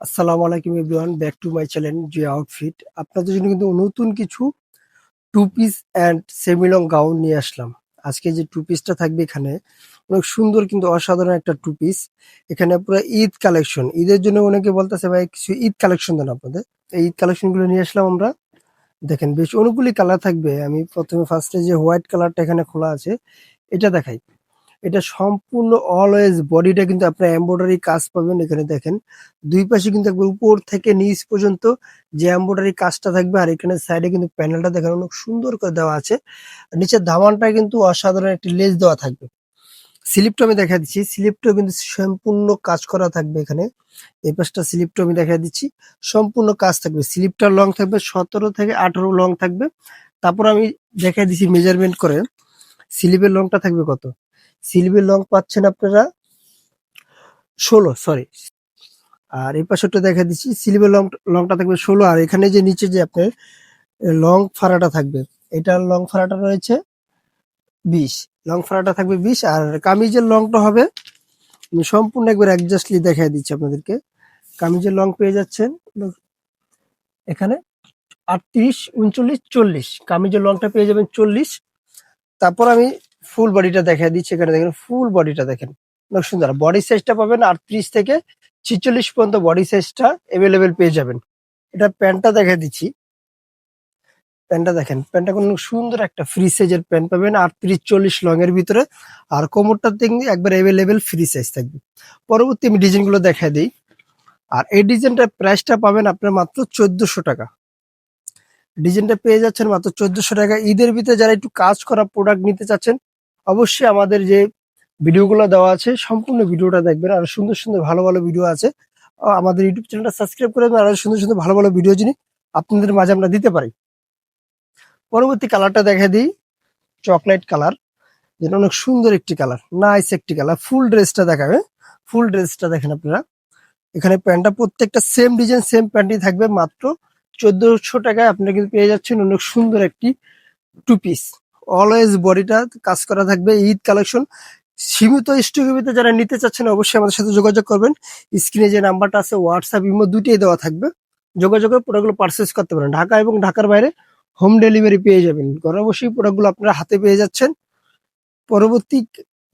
আসসালামু আলাইকুম everyone, back to my channel যে আউটফিট। আপনাদের জন্য কিন্তু নতুন কিছু two piece and semi long gown নিয়ে আসলাম। আজকে যে টু পিসটা থাকবে এখানে অনেক সুন্দর কিন্তু অসাধারণ একটা টু পিস। এখানে পুরো ঈদ কালেকশন, ঈদের জন্য অনেকে বলতেছে ভাই কিছু ঈদ কালেকশন দেন আপনাদের। এই ঈদ কালেকশন গুলো নিয়ে আসলাম আমরা। দেখেন বেশ অনেকগুলি কালার থাকবে। আমি প্রথমে ফার্স্টে যে হোয়াইট কালারটা এখানে খোলা আছে এটা দেখাই। এটা সম্পূর্ণ অলওয়েজ বডিটা কিন্তু আপনার এমব্রয়ডারি কাজ পাবেন। এখানে দেখেন দুই পাশে কিন্তু একবার উপর থেকে নিচ পর্যন্ত যে এমব্রয়ডারি কাজটা থাকবে, আর এখানে সাইডে কিন্তু প্যানেলটা দেখেন অনেক সুন্দর করে দেওয়া আছে। আর নিচের দামানটা কিন্তু অসাধারণ একটি লেস দেওয়া থাকবে। স্লিপটা আমি দেখা দিচ্ছি, স্লিপটাও কিন্তু সম্পূর্ণ কাজ করা থাকবে এখানে। এই পাশটা স্লিপটা আমি দেখা দিচ্ছি, সম্পূর্ণ কাজ থাকবে। স্লিপটা লং থাকবে 17 থেকে 18 লং থাকবে। তারপর আমি দেখা দিচ্ছি মেজারমেন্ট করে স্লিপের লংটা থাকবে কত। স্লিপের লং পাচ্ছেন আপনারা 16, সরি। আর এই পাশেরটা দেখা দিচ্ছি স্লিপের লংটা থাকবে 16। আর এখানে যে নিচে যে আপনার লং ফাড়াটা থাকবে, এটার লং ফাড়াটা রয়েছে 20। লং ফাড়াটা থাকবে 20। আর কামিজের লংটা হবে, আমি সম্পূর্ণ একবার অ্যাডজাস্টলি দেখাই দিচ্ছি আপনাদেরকে। কামিজের লং পেয়ে যাচ্ছেন এখানে 38, 39, 40। কামিজের লংটা পেয়ে যাবেন 40। তারপর আমি ফুল বডিটা দেখাই দিচ্ছি। এখানে দেখেন ফুল বডিটা দেখেন অনেক সুন্দর। বডি সাইজটা পাবেন 38 থেকে 46 পর্যন্ত বডি সাইজটা এভেলেবেল পেয়ে যাবেন। এটা প্যান্টটা দেখাই দিচ্ছি। প্যান্টটা দেখেন, প্যান্টটা কোনো সুন্দর একটা ফ্রি সাইজের প্যান্ট পাবেন 38-40 লং এর ভিতরে। আর কোমরটা দেখবেন একবার এভেলেবেল ফ্রি সাইজ থাকবে। পরবর্তী আমি ডিজাইনগুলো দেখাই দিই। আর এই ডিজাইনটার প্রাইসটা পাবেন আপনার মাত্র 1400 টাকা। ডিজাইনটা পেয়ে যাচ্ছেন মাত্র 1400 টাকা। ঈদের ভিতরে যারা একটু কাজ করা প্রোডাক্ট নিতে চাচ্ছেন, অবশ্যই আমাদের যে ভিডিওগুলো দেওয়া আছে সম্পূর্ণ ভিডিওটা দেখবেন। আর সুন্দর সুন্দর ভালো ভালো ভিডিও আছে। আমাদের ইউটিউব চ্যানেলটা সাবস্ক্রাইব করে দেবেন, আর সুন্দর সুন্দর ভালো ভালো ভিডিও যিনি আপনাদের মাঝে আমরা দিতে পারি। পরবর্তী কালারটা দেখা দিই, চকলেট কালার, যেটা অনেক সুন্দর একটি কালার, নাইস একটি কালার। ফুল ড্রেসটা দেখাবে, ফুল ড্রেসটা দেখেন আপনারা। এখানে প্যান্টটা প্রত্যেকটা সেম ডিজাইন সেম প্যান্টই থাকবে মাত্র 1400 টাকায়। আপনারা কিন্তু পেয়ে যাচ্ছেন অনেক সুন্দর একটি টু পিস। অলওয়েজ বডিটা কাজ করা থাকবে। ঈদ কালেকশন সীমিত স্টকের ভিতরে যারা নিতে চাচ্ছেন অবশ্যই আমাদের সাথে যোগাযোগ করবেন। স্ক্রিনে যে নাম্বারটা আছে হোয়াটসঅ্যাপ ইমো দুটোই দেওয়া থাকবে। যোগাযোগের প্রোডাক্টগুলো পারচেস করতে পারেন। ঢাকা এবং ঢাকার বাইরে হোম ডেলিভারি পেয়ে যাবেন। ঘরে বসেই প্রোডাক্টগুলো আপনারা হাতে পেয়ে যাচ্ছেন। পরবর্তী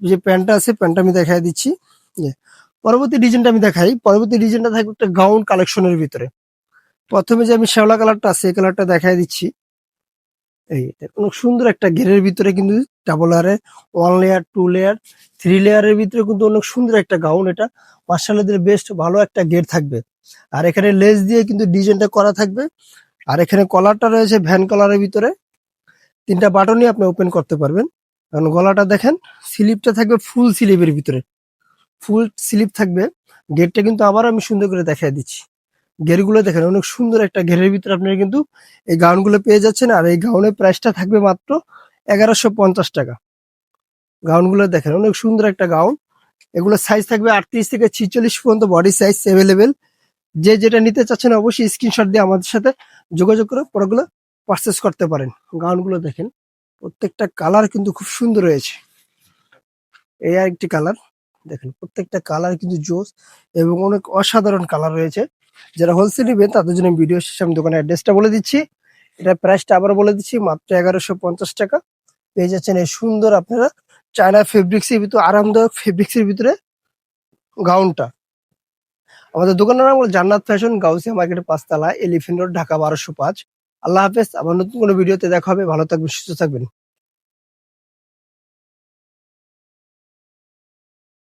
যে প্যান্টটা আছে প্যান্টটা আমি দেখাই দিচ্ছি। যে পরবর্তী ডিজাইনটা আমি দেখাই। পরবর্তী ডিজাইনটা থাকবে একটা গাউন কালেকশনের ভিতরে। প্রথমে যে আমি শ্যাওলা কালারটা আছে এই কালারটা দেখাই দিচ্ছি। এই অনেক সুন্দর একটা ঘেরের ভিতরে কিন্তু ডাবল লেয়ারে 1 লেয়ার 2 লেয়ার 3 লেয়ারের ভিতরে কিন্তু অনেক সুন্দর একটা গাউন। এটা মার্শাল্লাহদের বেস্ট ভালো একটা ঘের থাকবে। আর এখানে লেস দিয়ে কিন্তু ডিজাইনটা করা থাকবে। আর এখানে কলারটা রয়েছে ভ্যান কলারের ভিতরে। 3টা বাটনই আপনি ওপেন করতে পারবেন। কারণ গলাটা দেখেন, স্লিপটা থাকবে ফুল স্লিপের ভিতরে, ফুল স্লিপ থাকবে। গেটটা কিন্তু আবার আমি সুন্দর করে দেখাই দিচ্ছি। ঘেরগুলো দেখেন অনেক সুন্দর একটা ঘেরের ভিতরে আপনারা কিন্তু এই গাউনগুলো পেয়ে যাচ্ছেন। আর এই গাউনের প্রাইসটা থাকবে মাত্র 1150 টাকা। গাউনগুলো দেখেন অনেক সুন্দর একটা গাউন। এগুলো সাইজ থাকবে 38 থেকে 46 পর্যন্ত বডি সাইজ এভেলেবেল। যে যেটা নিতে চাচ্ছেন অবশ্যই স্ক্রিনশট দিয়ে আমাদের সাথে যোগাযোগ করে প্রোডাক্টগুলো পারচেস করতে পারেন। গাউনগুলো দেখেন প্রত্যেকটা কালার কিন্তু খুব সুন্দর রয়েছে। এই আরেকটি কালার দেখেন, প্রত্যেকটা কালার কিন্তু জোস এবং অনেক অসাধারণ কালার রয়েছে। যারা হোলসেল নেবেন তাদের জন্য ভিডিও শেষে আমি দোকানের অ্যাড্রেসটা বলে দিচ্ছি। এটা প্রাইসটা আবার বলে দিচ্ছি, মাত্র 1150 টাকা পেয়ে যাচ্ছেন এই সুন্দর আপনারা চায়না ফেব্রিক্স এর ভিতরে আরামদায়ক ফেব্রিক্স এর ভিতরে গাউনটা। আমাদের দোকানের নাম হলো জান্নাত ফ্যাশন, গাউসিয়া মার্কেটের 5 তলা, এলিফ্যান্ট রোড, ঢাকা 1205। আল্লাহ হাফেজ। আবার নতুন কোনো ভিডিওতে দেখা হবে। ভালো থাকবেন, সুস্থ থাকবেন।